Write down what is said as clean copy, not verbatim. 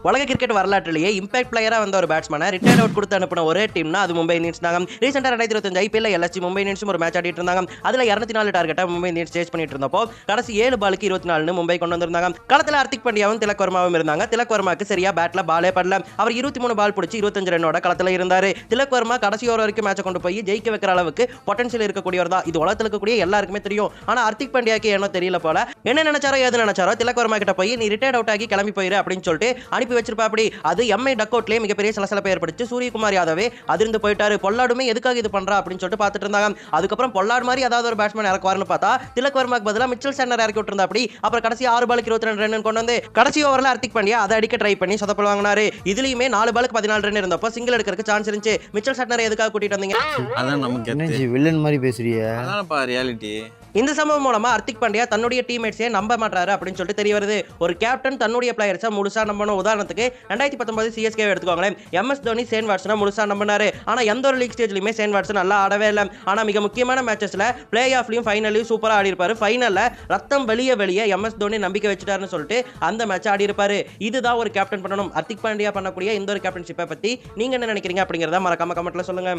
உலக கிரிக்கெட் வரலாற்றிலேயே இம்பாக்ட் பிளேயரா வந்த ஒரு பேட்ஸ்மேனை ரிட்டையர்ட் அவுட் கொடுத்து அனுப்பின ஒரே டீம்னா அது மும்பை இந்தியன்ஸ் தாங்க. ரீசெண்டா 2025 ஐபிஎல் எல்எஸ்சி மும்பை இந்தியன்ஸும் ஒரு மேட்ச் ஆடிட்டு இருந்தாங்க. அதுல 204 டார்கெட்டா மும்பை இந்தியன்ஸ் சேஸ் பண்ணிட்டு இருந்தப்போ கடைசி 7 பாலுக்கு 24 மும்பை கொண்டு வந்திருந்தாங்க. களத்துல ஹர்திக் பாண்டியாவும் திலக் வர்மாவும் இருந்தாங்க. திலக் வர்மாக்கு சரியா பேட்ல பாலே படல. அவர் 23 பால் பிடிச்சி 25 ரன்னோட களத்துல இருந்தாரு. திலக் வர்மா கடைசி ஓவர் வரைக்கும் மேட்சை கொண்டு போய் ஜெயிக்க வைக்கிற அளவுக்கு பொட்டன்ஷியல் இருக்கக்கூடியவர் தான். இது உலகத்துல இருக்கக்கூடிய எல்லாருக்குமே தெரியும். ஆனா ஹர்திக் பாண்டியாக்கு என்ன தெரியல போல. என்ன நினைச்சாரோ ஏது நினைச்சாரோ திலக் வர்மா கிட்ட போய் நீ ரிட்டையர்ட் அவுட் ஆகி கிளம்பி போயிரு அப்படின்னு சொல்லிட்டு அனுப்பி வச்சிருப்பா. அப்படி அது எம்ஐ டக் அவுட்லயே மிகப்பெரிய சலசலப்பை ஏற்படுத்தி சூரியகுமார் யாதவே அதிர்ந்து போயிட்டாரு. பொல்லாடுமே எதுக்காக இது பண்றா அப்படின்னு சொல்லிட்டு பார்த்துட்டு இருந்தாங்க. அதுக்கப்புறம் பொல்லாடு மாதிரி ஏதாவது ஒரு பேட்ஸ்மேன் இறக்குவாருன்னு பார்த்தா திலக் வர்மாக்கு பதிலா மிச்சல் சாண்டனர் இறக்கி விட்டுருந்தா. அப்படி அப்புறம் கடைசி 6 பாலுக்கு 22 ரன் கொண்டு வந்து கடைசி ஓவர்ல ஹர்திக் பாண்டியா அதை அடிக்க ட்ரை பண்ணி சொதப்பல் வாங்கினாரு. இதுலயுமே 4 பாலுக்கு 14 ரன் இருந்தப்போ சிங்கிள் எடுக்கிறதுக்கு சான்ஸ் இருந்துச்சு. மிச்சல் சாண்டனர் எதுக்காக கூட்டிட்டு வந்தீங்க? அதான் நமக்கு என்னஜி வில்லன் மாதிரி பேசுறிய? அதானப்பா ரியாலிட்டி. இந்த சம்பவம் மூலமா ஹர்திக் பாண்டியா தன்னுடைய டீம்மேட்ஸே நம்ப மாட்டாரு அப்படின்னு சொல்லிட்டு தெரிய வருது. ஒரு கேப்டன் தன்னுடைய பிளேயர்ஸை முழுசா நம்பணும். உதாரணத்துக்கு 2019 சிஎஸ்கே எடுத்துக்கோங்களேன். எம்எஸ் தோனி சேன் வாட்சனை முழுசா நம்பினாரு. ஆனா எந்த ஒரு லீக் ஸ்டேஜ்லயுமே சேன் வாட்சன் நல்லா ஆடவே இல்லை. ஆனா மிக முக்கியமான மேட்சஸ்ல பிளே ஆஃப்லயும் ஃபைனலையும் சூப்பரா ஆடி இருப்பாரு. ஃபைனல்ல ரத்தம் வெளியே எம்எஸ் தோனி நம்பிக்கை வச்சுட்டாருன்னு சொல்லிட்டு அந்த மேட்ச் ஆடி இருப்பாரு. இதுதான் ஒரு கேப்டன் பண்ணணும். ஹர்திக் பாண்டியா பண்ணக்கூடிய இந்த ஒரு கேப்டன்ஷிப்பை பத்தி நீங்க என்ன நினைக்கிறீங்க அப்படிங்கறத மறக்காம கமெண்ட்ல சொல்லுங்க.